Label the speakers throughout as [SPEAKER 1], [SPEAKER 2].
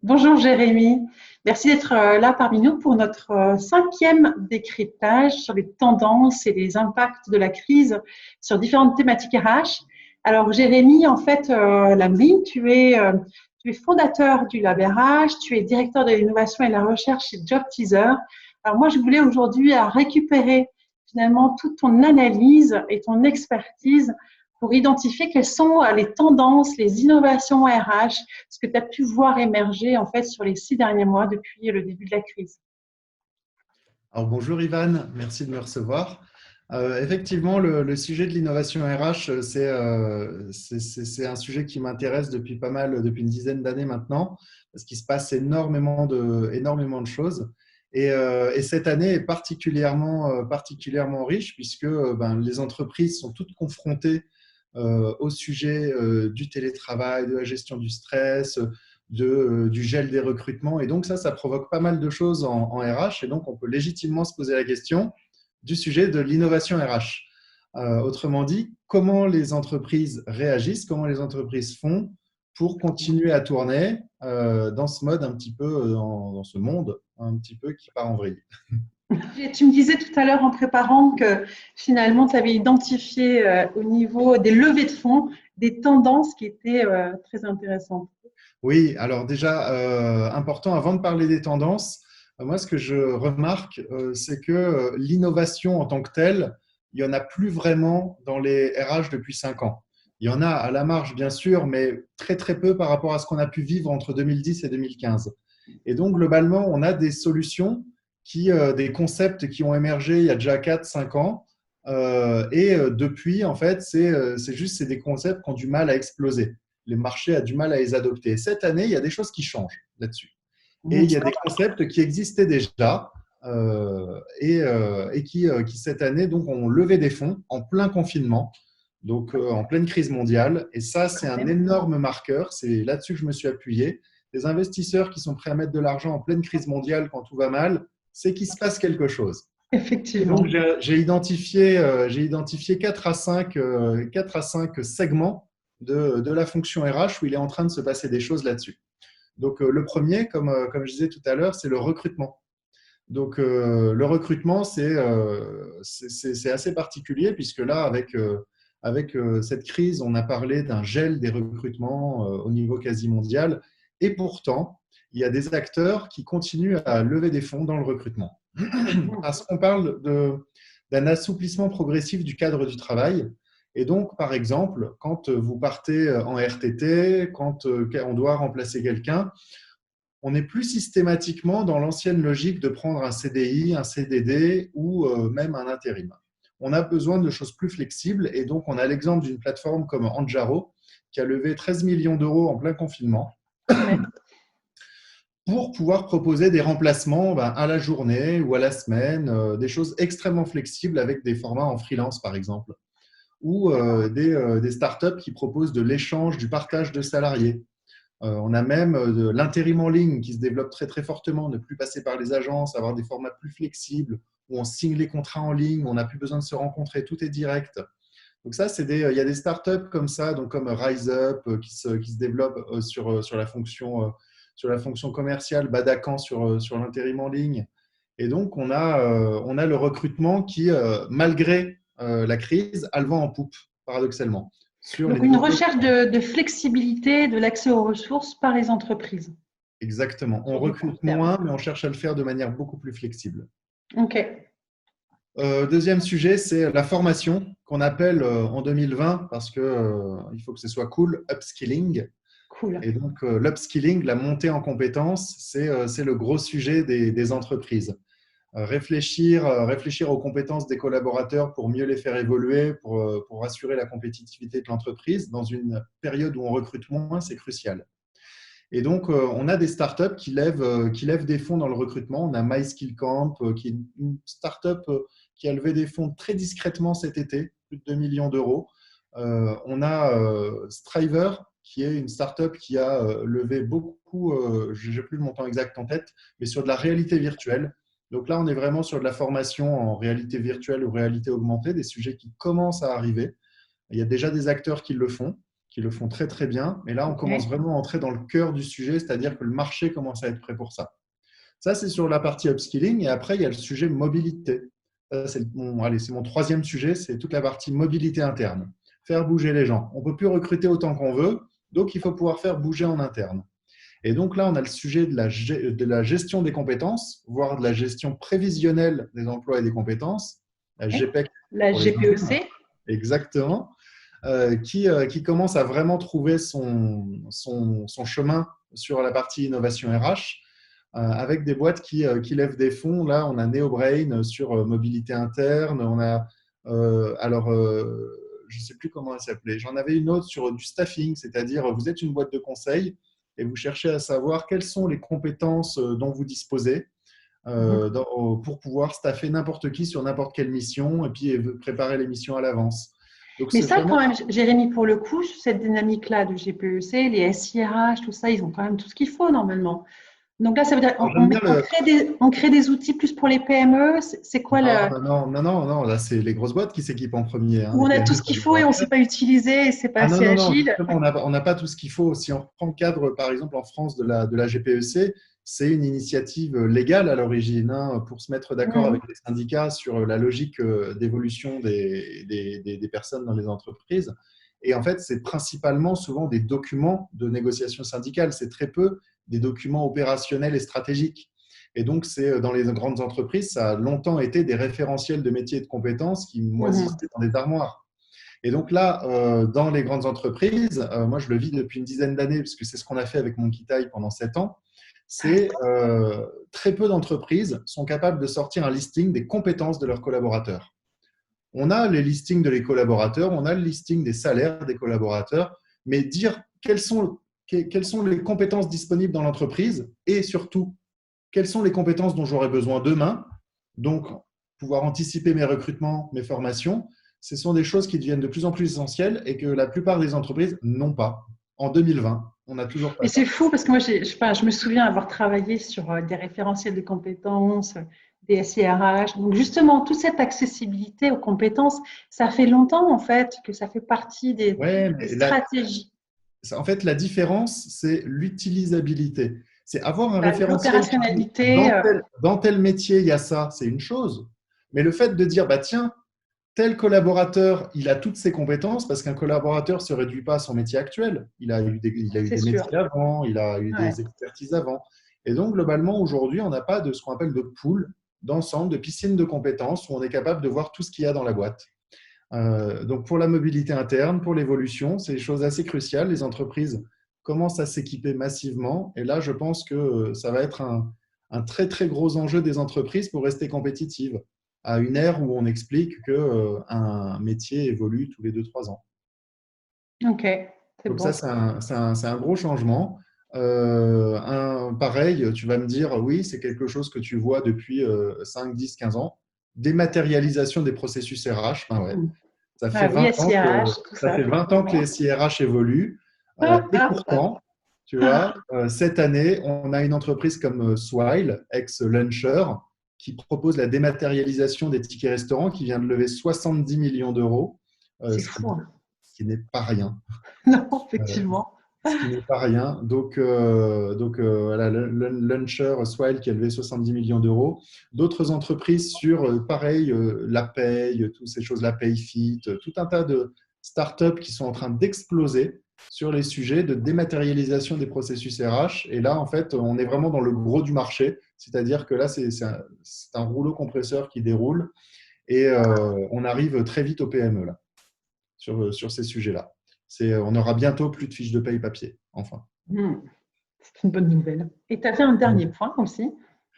[SPEAKER 1] Bonjour Jérémy, merci d'être là parmi nous pour notre cinquième décryptage sur les tendances et les impacts de la crise sur différentes thématiques RH. Alors Jérémy, en fait, Lamri, tu es fondateur du Lab RH, tu es directeur de l'innovation et de la recherche chez Job Teaser. Alors moi, je voulais aujourd'hui récupérer finalement toute ton analyse et ton expertise pour identifier quelles sont les tendances, les innovations RH, ce que tu as pu voir émerger en fait sur les 6 derniers mois depuis le début de la crise.
[SPEAKER 2] Alors, bonjour Ivan, merci de me recevoir. Effectivement, le sujet de l'innovation RH, c'est un sujet qui m'intéresse depuis pas mal, depuis une dizaine d'années maintenant, parce qu'il se passe énormément de choses. Et cette année est particulièrement riche puisque les entreprises sont toutes confrontées au sujet du télétravail, de la gestion du stress, du gel des recrutements. Et donc ça provoque pas mal de choses en RH. Et donc, on peut légitimement se poser la question du sujet de l'innovation RH. Autrement dit, comment les entreprises réagissent, comment les entreprises font pour continuer à tourner dans ce mode un petit peu, dans ce monde un petit peu qui part en vrille.
[SPEAKER 1] Et tu me disais tout à l'heure en préparant que finalement tu avais identifié au niveau des levées de fonds des tendances qui étaient très intéressantes.
[SPEAKER 2] Oui, alors déjà, important, avant de parler des tendances, moi, ce que je remarque, c'est que l'innovation en tant que telle, il n'y en a plus vraiment dans les RH depuis 5 ans. Il y en a à la marge, bien sûr, mais très, très peu par rapport à ce qu'on a pu vivre entre 2010 et 2015. Et donc, globalement, on a des solutions, des concepts qui ont émergé il y a déjà 4, 5 ans. Depuis, en fait, c'est des concepts qui ont du mal à exploser. Les marchés ont du mal à les adopter. Cette année, il y a des choses qui changent là-dessus. Et il y a des concepts qui existaient déjà qui, cette année, donc, ont levé des fonds en plein confinement, donc en pleine crise mondiale. Et ça, c'est un énorme marqueur. C'est là-dessus que je me suis appuyé. Les investisseurs qui sont prêts à mettre de l'argent en pleine crise mondiale quand tout va mal, c'est qu'il se passe quelque chose. Et
[SPEAKER 1] Effectivement.
[SPEAKER 2] donc, j'ai identifié 4 à 5 segments de la fonction RH où il est en train de se passer des choses là-dessus. Donc, le premier, comme je disais tout à l'heure, c'est le recrutement. Donc, le recrutement, c'est assez particulier puisque là, avec cette crise, on a parlé d'un gel des recrutements au niveau quasi mondial. Et pourtant, il y a des acteurs qui continuent à lever des fonds dans le recrutement. Parce qu'on parle d'un assouplissement progressif du cadre du travail. Et donc, par exemple, quand vous partez en RTT, quand on doit remplacer quelqu'un, on n'est plus systématiquement dans l'ancienne logique de prendre un CDI, un CDD ou même un intérim. On a besoin de choses plus flexibles et donc on a l'exemple d'une plateforme comme Anjaro qui a levé 13 millions d'euros en plein confinement pour pouvoir proposer des remplacements à la journée ou à la semaine, des choses extrêmement flexibles avec des formats en freelance par exemple, ou des startups qui proposent de l'échange, du partage de salariés. On a même de l'intérim en ligne qui se développe très très fortement, ne plus passer par les agences, avoir des formats plus flexibles où on signe les contrats en ligne, on n'a plus besoin de se rencontrer, tout est direct. Donc ça, il y a des startups comme ça, donc comme RiseUp qui se développent sur la fonction commerciale, Badacan sur l'intérim en ligne. Et donc on a le recrutement qui, malgré la crise, a le vent en poupe, paradoxalement. Sur les
[SPEAKER 1] Donc une
[SPEAKER 2] nouveaux
[SPEAKER 1] recherche de flexibilité de l'accès aux ressources par les entreprises
[SPEAKER 2] Exactement. On
[SPEAKER 1] sur du court
[SPEAKER 2] recrute
[SPEAKER 1] terme.
[SPEAKER 2] moins, mais on cherche à le faire de manière beaucoup plus flexible.
[SPEAKER 1] Ok,
[SPEAKER 2] Deuxième sujet, c'est la formation qu'on appelle en 2020, parce que il faut que ce soit cool, upskilling.
[SPEAKER 1] cool.
[SPEAKER 2] Et donc, l'upskilling, la montée en compétences, c'est le gros sujet des entreprises. Réfléchir aux compétences des collaborateurs pour mieux les faire évoluer, pour assurer la compétitivité de l'entreprise. Dans une période où on recrute moins, c'est crucial. Et donc, on a des startups qui lèvent des fonds dans le recrutement. On a MySkillCamp, qui est une startup qui a levé des fonds très discrètement cet été, plus de 2 millions d'euros. On a Striver, qui est une startup qui a levé beaucoup, je n'ai plus le montant exact en tête, mais sur de la réalité virtuelle. Donc là, on est vraiment sur de la formation en réalité virtuelle ou réalité augmentée, des sujets qui commencent à arriver. Il y a déjà des acteurs qui le font, qui le font très très bien. Et là, on commence vraiment à entrer dans le cœur du sujet, c'est-à-dire que le marché commence à être prêt pour ça. Ça, c'est sur la partie upskilling. Et après, il y a le sujet mobilité. C'est mon troisième sujet, c'est toute la partie mobilité interne. Faire bouger les gens. On ne peut plus recruter autant qu'on veut, donc il faut pouvoir faire bouger en interne. Et donc là, on a le sujet de la gestion des compétences, voire de la gestion prévisionnelle des emplois et des compétences, la GPEC
[SPEAKER 1] La
[SPEAKER 2] pour les
[SPEAKER 1] GPEC.
[SPEAKER 2] exactement, qui commence à vraiment trouver son chemin sur la partie innovation RH, avec des boîtes qui lèvent des fonds. Là, on a NeoBrain sur mobilité interne, on a je ne sais plus comment elle s'appelait. J'en avais une autre sur du staffing, c'est-à-dire vous êtes une boîte de conseil et vous cherchez à savoir quelles sont les compétences dont vous disposez pour pouvoir staffer n'importe qui sur n'importe quelle mission et puis préparer les missions à l'avance. Donc,
[SPEAKER 1] Mais
[SPEAKER 2] c'est
[SPEAKER 1] ça,
[SPEAKER 2] vraiment…
[SPEAKER 1] quand même, Jérémy, pour le coup, cette dynamique-là de GPEC, les SIRH, tout ça, ils ont quand même tout ce qu'il faut normalement. Donc là, ça veut dire
[SPEAKER 2] J'aime bien
[SPEAKER 1] on crée des outils plus pour les PME. C'est quoi le…
[SPEAKER 2] Non. Là, c'est les grosses boîtes qui s'équipent en premier. Hein.
[SPEAKER 1] Où
[SPEAKER 2] Les
[SPEAKER 1] on a tout
[SPEAKER 2] PME,
[SPEAKER 1] ce
[SPEAKER 2] ça
[SPEAKER 1] qu'il faut
[SPEAKER 2] viendra
[SPEAKER 1] et on ne
[SPEAKER 2] après.
[SPEAKER 1] sait pas utiliser et c'est pas
[SPEAKER 2] Ah
[SPEAKER 1] assez
[SPEAKER 2] non,
[SPEAKER 1] agile.
[SPEAKER 2] justement, on n'a pas tout ce qu'il faut. Si on reprend le cadre, par exemple, en France de la GPEC, c'est une initiative légale à l'origine hein, pour se mettre d'accord avec les syndicats sur la logique d'évolution des personnes dans les entreprises. Et en fait, c'est principalement souvent des documents de négociation syndicale. C'est très peu des documents opérationnels et stratégiques. Et donc, c'est dans les grandes entreprises, ça a longtemps été des référentiels de métiers et de compétences qui moisissaient dans des armoires. Et donc là, dans les grandes entreprises, moi je le vis depuis une dizaine d'années, parce que c'est ce qu'on a fait avec Monkey pendant 7 ans, c'est très peu d'entreprises sont capables de sortir un listing des compétences de leurs collaborateurs. On a les listings de les collaborateurs, on a le listing des salaires des collaborateurs, mais dire quelles sont les compétences disponibles dans l'entreprise et surtout, quelles sont les compétences dont j'aurai besoin demain, donc pouvoir anticiper mes recrutements, mes formations, ce sont des choses qui deviennent de plus en plus essentielles et que la plupart des entreprises n'ont pas. En 2020, on n'a toujours pas
[SPEAKER 1] Mais
[SPEAKER 2] ça.
[SPEAKER 1] c'est fou parce que moi, je me souviens avoir travaillé sur des référentiels de compétences, des SIRH. Donc justement, toute cette accessibilité aux compétences, ça fait longtemps en fait que ça fait partie
[SPEAKER 2] Ouais,
[SPEAKER 1] des
[SPEAKER 2] mais
[SPEAKER 1] stratégies.
[SPEAKER 2] en fait, la différence, c'est l'utilisabilité. C'est avoir un référentiel qui dit
[SPEAKER 1] L'opérationnalité,
[SPEAKER 2] dans tel métier, il y a ça, c'est une chose. Mais le fait de dire, bah, tiens, tel collaborateur, il a toutes ses compétences parce qu'un collaborateur ne se réduit pas à son métier actuel. Il a eu
[SPEAKER 1] c'est
[SPEAKER 2] des
[SPEAKER 1] sûr.
[SPEAKER 2] métiers avant, il a eu
[SPEAKER 1] Ouais.
[SPEAKER 2] des expertises avant. Et donc, globalement, aujourd'hui, on n'a pas de ce qu'on appelle de pool, d'ensemble, de piscine de compétences où on est capable de voir tout ce qu'il y a dans la boîte. Donc, pour la mobilité interne, pour l'évolution, c'est des choses assez cruciales. Les entreprises commencent à s'équiper massivement. Et là, je pense que ça va être un très, très gros enjeu des entreprises pour rester compétitives à une ère où on explique qu'un métier évolue tous les 2-3 ans.
[SPEAKER 1] Ok, c'est
[SPEAKER 2] Donc ça,
[SPEAKER 1] bon.
[SPEAKER 2] c'est un gros changement. Pareil, tu vas me dire, oui, c'est quelque chose que tu vois depuis 5, 10, 15 ans. Dématérialisation des processus RH, ben ouais. Ça fait
[SPEAKER 1] Ah oui,
[SPEAKER 2] 20 ans
[SPEAKER 1] SIRH, tout
[SPEAKER 2] ça
[SPEAKER 1] ça,
[SPEAKER 2] fait 20 ans que
[SPEAKER 1] effectivement.
[SPEAKER 2] les SIRH évoluent.
[SPEAKER 1] Hop,
[SPEAKER 2] Et
[SPEAKER 1] hop, hop.
[SPEAKER 2] pourtant, tu vois, cette année, on a une entreprise comme Swile, ex-Luncher, qui propose la dématérialisation des tickets restaurants, qui vient de lever 70 millions d'euros,
[SPEAKER 1] C'est
[SPEAKER 2] ce
[SPEAKER 1] fou, hein.
[SPEAKER 2] qui n'est pas rien.
[SPEAKER 1] Non,
[SPEAKER 2] Euh,
[SPEAKER 1] effectivement.
[SPEAKER 2] Ce qui n'est pas rien. Donc voilà, Launcher, Swile qui a levé 70 millions d'euros. D'autres entreprises sur, pareil, la paye, toutes ces choses, la PayFit, tout un tas de startups qui sont en train d'exploser sur les sujets de dématérialisation des processus RH. Et là, en fait, on est vraiment dans le gros du marché. C'est-à-dire que là, c'est un rouleau compresseur qui déroule et on arrive très vite au PME là, sur ces sujets-là. On aura bientôt plus de fiches de paye papier, enfin.
[SPEAKER 1] Hmm, c'est une bonne nouvelle. Et tu avais un dernier point aussi,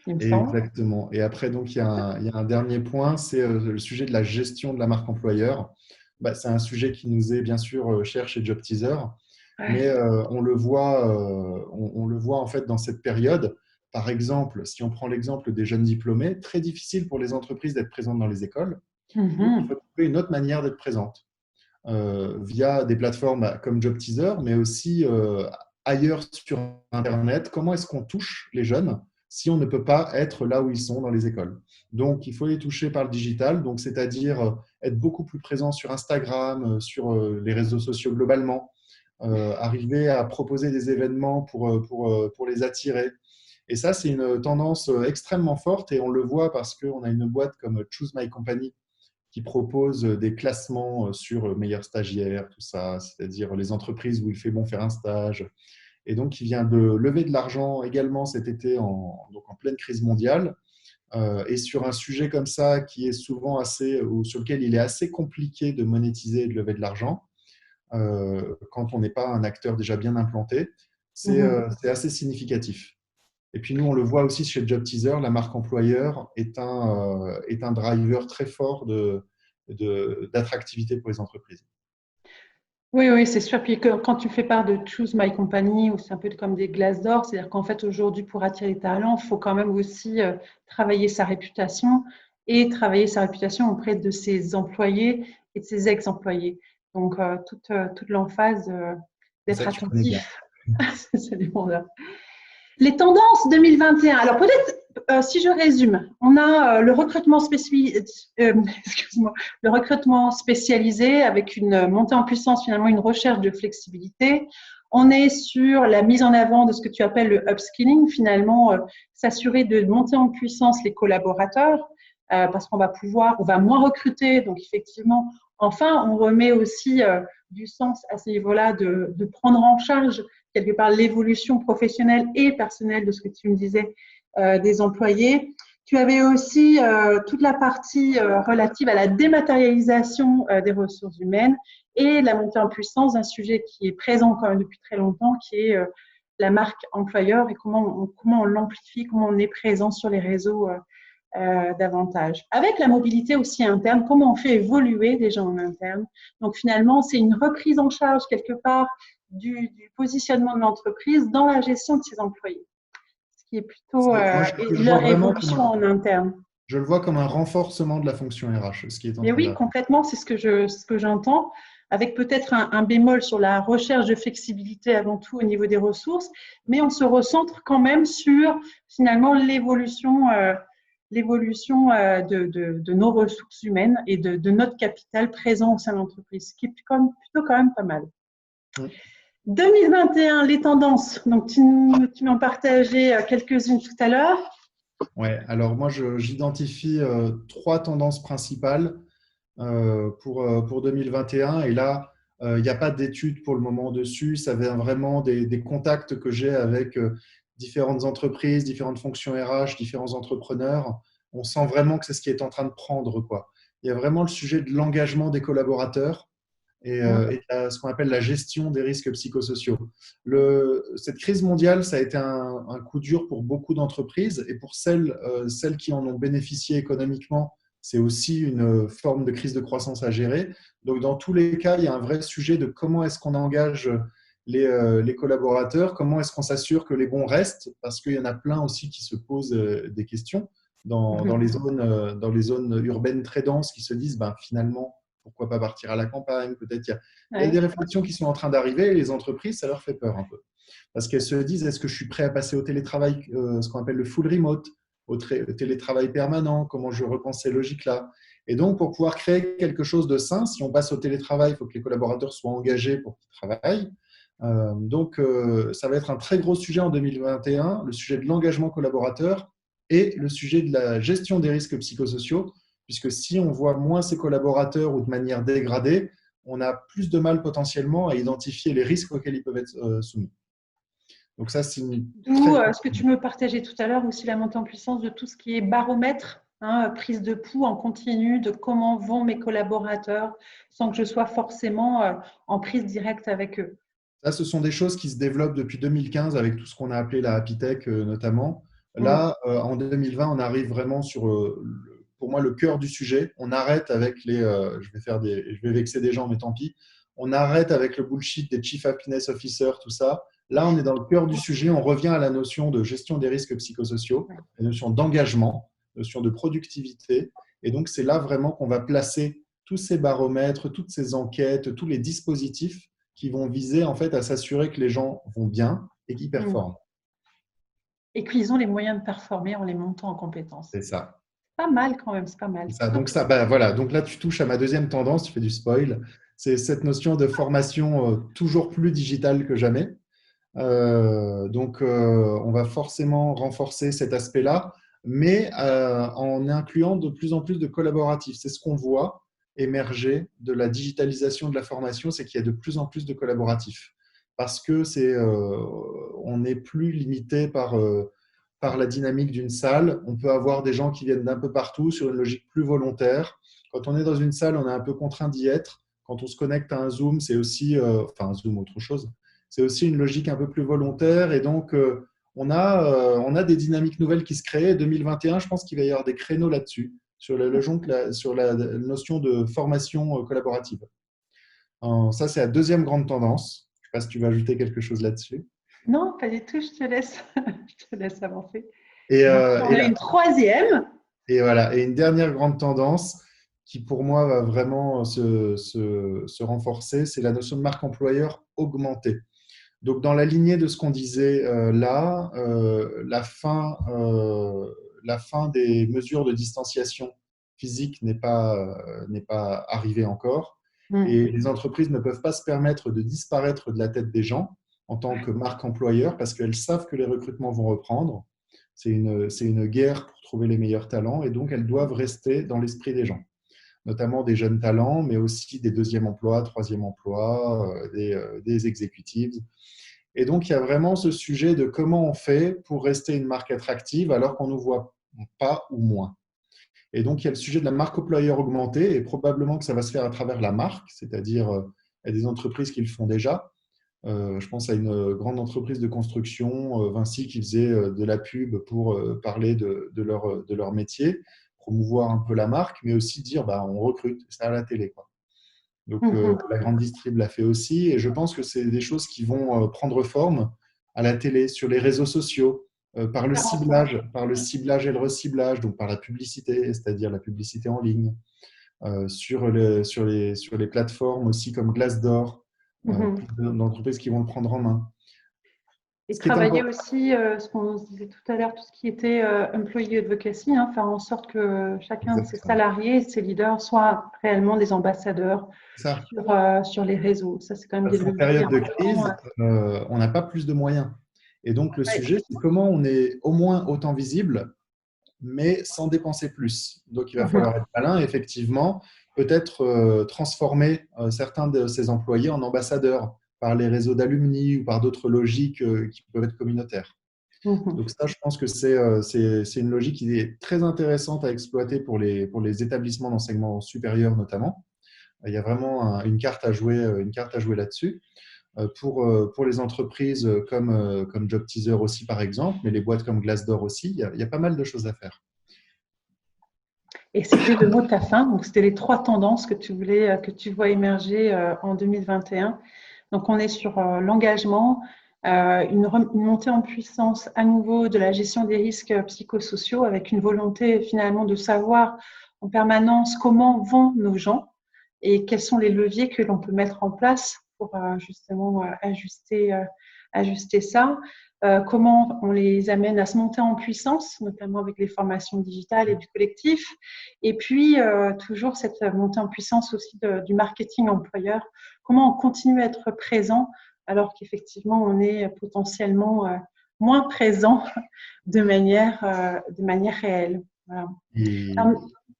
[SPEAKER 1] il me semble.
[SPEAKER 2] Exactement. Et après, donc, il y a un dernier point, c'est le sujet de la gestion de la marque employeur. Bah, c'est un sujet qui nous est bien sûr cher chez Job Teaser, mais
[SPEAKER 1] Ouais.
[SPEAKER 2] on le voit en fait dans cette période. Par exemple, si on prend l'exemple des jeunes diplômés, très difficile pour les entreprises d'être présentes dans les écoles. Donc, il faut
[SPEAKER 1] Mhm.
[SPEAKER 2] trouver une autre manière d'être présente via des plateformes comme Job Teaser, mais aussi ailleurs sur Internet. Comment est-ce qu'on touche les jeunes si on ne peut pas être là où ils sont dans les écoles? Donc, il faut les toucher par le digital, donc c'est-à-dire être beaucoup plus présent sur Instagram, sur les réseaux sociaux globalement, arriver à proposer des événements pour les attirer. Et ça, c'est une tendance extrêmement forte et on le voit parce qu'on a une boîte comme Choose My Company qui propose des classements sur meilleurs stagiaires, tout ça, c'est-à-dire les entreprises où il fait bon faire un stage. Et donc, il vient de lever de l'argent également cet été donc en pleine crise mondiale. Et sur un sujet comme ça qui est souvent ou sur lequel il est assez compliqué de monétiser et de lever de l'argent, quand on n'est pas un acteur déjà bien implanté, c'est assez significatif. Et puis nous, on le voit aussi chez Job Teaser, la marque employeur est un driver très fort d'attractivité pour les entreprises.
[SPEAKER 1] Oui, oui, c'est sûr. Puis quand tu fais part de Choose My Company, ou c'est un peu comme des glaces d'or, c'est-à-dire qu'en fait, aujourd'hui, pour attirer les talents, il faut quand même aussi travailler sa réputation et travailler sa réputation auprès de ses employés et de ses ex-employés. Donc, toute l'emphase
[SPEAKER 2] C'est ça
[SPEAKER 1] d'être
[SPEAKER 2] que tu connais bien.
[SPEAKER 1] attentif. C'est du monde. Les tendances 2021. Alors peut-être, si je résume, on a le recrutement excuse-moi, le recrutement spécialisé avec une montée en puissance, finalement une recherche de flexibilité. On est sur la mise en avant de ce que tu appelles le upskilling, finalement s'assurer de monter en puissance les collaborateurs parce on va moins recruter, donc effectivement, enfin, on remet aussi du sens à ce niveau-là de prendre en charge quelque part l'évolution professionnelle et personnelle de ce que tu me disais des employés. Tu avais aussi toute la partie relative à la dématérialisation des ressources humaines et la montée en puissance d'un sujet qui est présent quand même depuis très longtemps, qui est la marque employeur et comment on l'amplifie, comment on est présent sur les réseaux davantage. Avec la mobilité aussi interne, comment on fait évoluer des gens en interne. Donc finalement, c'est une reprise en charge quelque part du positionnement de l'entreprise dans la gestion de ses employés, ce qui est plutôt
[SPEAKER 2] Moi, je vois
[SPEAKER 1] leur
[SPEAKER 2] vraiment
[SPEAKER 1] évolution en interne.
[SPEAKER 2] je le vois comme un renforcement de la fonction RH, ce qui est en
[SPEAKER 1] Mais
[SPEAKER 2] train
[SPEAKER 1] oui,
[SPEAKER 2] d'arriver.
[SPEAKER 1] complètement, c'est ce que j'entends, avec peut-être un bémol sur la recherche de flexibilité avant tout au niveau des ressources, mais on se recentre quand même sur finalement l'évolution de nos ressources humaines et de notre capital présent au sein de l'entreprise, ce qui est plutôt quand même pas mal. 2021, les tendances. Donc, tu m'en partageais quelques-unes tout à l'heure.
[SPEAKER 2] Ouais, alors moi, j'identifie trois tendances principales pour 2021. Et là, il n'y a pas d'études pour le moment dessus. Ça vient vraiment des contacts que j'ai avec différentes entreprises, différentes fonctions RH, différents entrepreneurs. On sent vraiment que c'est ce qui est en train de prendre, quoi. Il y a vraiment le sujet de l'engagement des collaborateurs et ce qu'on appelle la gestion des risques psychosociaux. Cette crise mondiale, ça a été un coup dur pour beaucoup d'entreprises et pour celles qui en ont bénéficié économiquement, c'est aussi une forme de crise de croissance à gérer. Donc, dans tous les cas, il y a un vrai sujet de comment est-ce qu'on engage les collaborateurs, comment est-ce qu'on s'assure que les bons restent, parce qu'il y en a plein aussi qui se posent des questions dans les zones urbaines très denses qui se disent ben, finalement, pourquoi pas partir à la campagne? Peut-être il y a des réflexions qui sont en train d'arriver et les entreprises, ça leur fait peur un peu. Parce qu'elles se disent, est-ce que je suis prêt à passer au télétravail, ce qu'on appelle le full remote, au télétravail permanent? Comment je repense ces logiques-là? Et donc, pour pouvoir créer quelque chose de sain, si on passe au télétravail, il faut que les collaborateurs soient engagés pour qu'ils travaillent. Donc, ça va être un très gros sujet en 2021, le sujet de l'engagement collaborateur et le sujet de la gestion des risques psychosociaux, puisque si on voit moins ses collaborateurs ou de manière dégradée, on a plus de mal potentiellement à identifier les risques auxquels ils peuvent être soumis. Donc ça, c'est une
[SPEAKER 1] D'où
[SPEAKER 2] très...
[SPEAKER 1] ce que tu me partageais tout à l'heure, aussi la montée en puissance de tout ce qui est baromètre, prise de pouls en continu, de comment vont mes collaborateurs, sans que je sois forcément en prise directe avec eux.
[SPEAKER 2] Ça, ce sont des choses qui se développent depuis 2015 avec tout ce qu'on a appelé la Happy Tech notamment. Là, en 2020, on arrive vraiment sur, pour moi, le cœur du sujet. On arrête avec je vais vexer des gens, mais tant pis. On arrête avec le bullshit des Chief Happiness Officer, tout ça. Là, on est dans le cœur du sujet. On revient à la notion de gestion des risques psychosociaux, la notion d'engagement, la notion de productivité. Et donc, c'est là vraiment qu'on va placer tous ces baromètres, toutes ces enquêtes, tous les dispositifs qui vont viser en fait à s'assurer que les gens vont bien et qu'ils performent.
[SPEAKER 1] Et qu'ils ont les moyens de performer en les montant en compétences.
[SPEAKER 2] C'est ça.
[SPEAKER 1] Pas mal quand même, c'est pas mal.
[SPEAKER 2] Ça. Donc ça, bah, voilà. Donc là, tu touches à ma deuxième tendance, tu fais du spoil. C'est cette notion de formation toujours plus digitale que jamais. On va forcément renforcer cet aspect-là, mais en incluant de plus en plus de collaboratifs. C'est ce qu'on voit émerger de la digitalisation de la formation, c'est qu'il y a de plus en plus de collaboratifs. Parce que on n'est plus limité par la dynamique d'une salle. On peut avoir des gens qui viennent d'un peu partout sur une logique plus volontaire. Quand on est dans une salle, on est un peu contraint d'y être. Quand on se connecte à un Zoom, c'est aussi, un Zoom, autre chose, c'est aussi une logique un peu plus volontaire. Et donc, on a des dynamiques nouvelles qui se créent. 2021, je pense qu'il va y avoir des créneaux là-dessus, sur la notion de formation collaborative. Ça, c'est la deuxième grande tendance. Je ne sais pas si tu veux ajouter quelque chose là-dessus.
[SPEAKER 1] Non, pas du tout, je te laisse, je te laisse avancer.
[SPEAKER 2] Et
[SPEAKER 1] on a une troisième.
[SPEAKER 2] Et voilà. Et une dernière grande tendance qui, pour moi, va vraiment se renforcer, c'est la notion de marque employeur augmentée. Donc, dans la lignée de ce qu'on disait là, la fin des mesures de distanciation physique n'est pas arrivée encore. Et les entreprises ne peuvent pas se permettre de disparaître de la tête des gens en tant que marque employeur parce qu'elles savent que les recrutements vont reprendre. C'est une guerre pour trouver les meilleurs talents et donc elles doivent rester dans l'esprit des gens, notamment des jeunes talents, mais aussi des deuxième emplois, troisième emplois, des executives. Et donc, il y a vraiment ce sujet de comment on fait pour rester une marque attractive alors qu'on ne nous voit pas ou moins. Et donc, il y a le sujet de la marque employeur augmentée et probablement que ça va se faire à travers la marque, c'est-à-dire il y a des entreprises qui le font déjà. Je pense à une grande entreprise de construction, Vinci, qui faisait de la pub pour parler de leur métier, promouvoir un peu la marque, mais aussi dire on recrute, ça à la télé, quoi. Donc, la grande distrib l'a fait aussi. Et je pense que c'est des choses qui vont prendre forme à la télé, sur les réseaux sociaux, par le ciblage et le reciblage, donc par la publicité, c'est-à-dire la publicité en ligne, sur les plateformes aussi comme Glassdoor, d'entreprises qui vont le prendre en main.
[SPEAKER 1] Et travailler aussi, ce qu'on disait tout à l'heure, tout ce qui était employee advocacy, faire en sorte que chacun de ses salariés, ses leaders, soient réellement des ambassadeurs sur les réseaux. Ça, c'est quand même des leviers.
[SPEAKER 2] En période de crise, on n'a pas plus de moyens. Et donc, le sujet, c'est comment on est au moins autant visible, mais sans dépenser plus. Donc, il va falloir être malin, effectivement, peut-être transformer certains de ses employés en ambassadeurs par les réseaux d'alumni ou par d'autres logiques qui peuvent être communautaires. Donc ça, je pense que c'est une logique qui est très intéressante à exploiter pour les établissements d'enseignement supérieur notamment. Il y a vraiment une carte à jouer là-dessus. Pour les entreprises comme Job Teaser aussi, par exemple, mais les boîtes comme Glassdoor aussi, il y a pas mal de choses à faire.
[SPEAKER 1] Et c'était le mot de ta fin. Donc, c'était les 3 tendances que tu vois émerger en 2021. Donc, on est sur l'engagement, une montée en puissance à nouveau de la gestion des risques psychosociaux avec une volonté finalement de savoir en permanence comment vont nos gens et quels sont les leviers que l'on peut mettre en place pour justement ajuster ça. Comment on les amène à se monter en puissance, notamment avec les formations digitales et du collectif. Et puis, toujours cette montée en puissance aussi du marketing employeur. Comment on continue à être présent alors qu'effectivement, on est potentiellement moins présent de manière réelle. Voilà.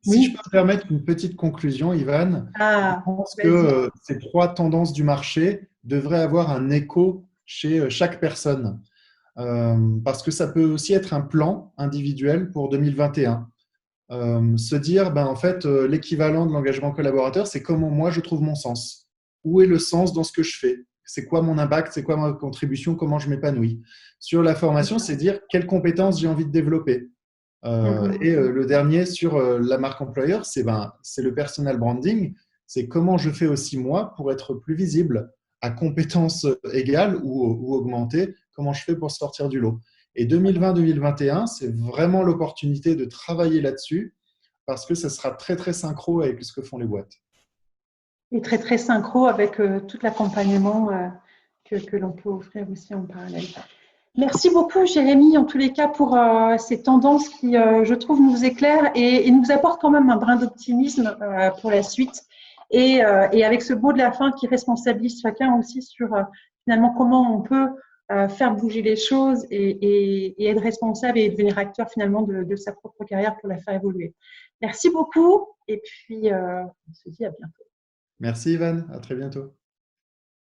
[SPEAKER 2] Si je peux me permettre une petite conclusion, Ivan, je pense que ces 3 tendances du marché devraient avoir un écho chez chaque personne. Parce que ça peut aussi être un plan individuel pour 2021. Se dire, en fait, l'équivalent de l'engagement collaborateur, c'est comment moi je trouve mon sens. Où est le sens dans ce que je fais? C'est quoi mon impact? C'est quoi ma contribution? Comment je m'épanouis? Sur la formation, c'est dire quelles compétences j'ai envie de développer. Et le dernier sur la marque employeur, c'est le personal branding. C'est comment je fais aussi moi pour être plus visible à compétences égales ou augmentées, comment je fais pour sortir du lot. Et 2020-2021, c'est vraiment l'opportunité de travailler là-dessus parce que ça sera très, très synchro avec ce que font les boîtes.
[SPEAKER 1] Et très, très synchro avec tout l'accompagnement que l'on peut offrir aussi en parallèle. Merci beaucoup, Jérémy, en tous les cas, pour ces tendances qui, je trouve, nous éclairent et nous apportent quand même un brin d'optimisme pour la suite. et avec ce mot de la fin qui responsabilise chacun aussi sur finalement comment on peut faire bouger les choses et être responsable et devenir acteur finalement de sa propre carrière pour la faire évoluer. Merci beaucoup et puis on se dit à bientôt.
[SPEAKER 2] Merci Ivan, à très bientôt.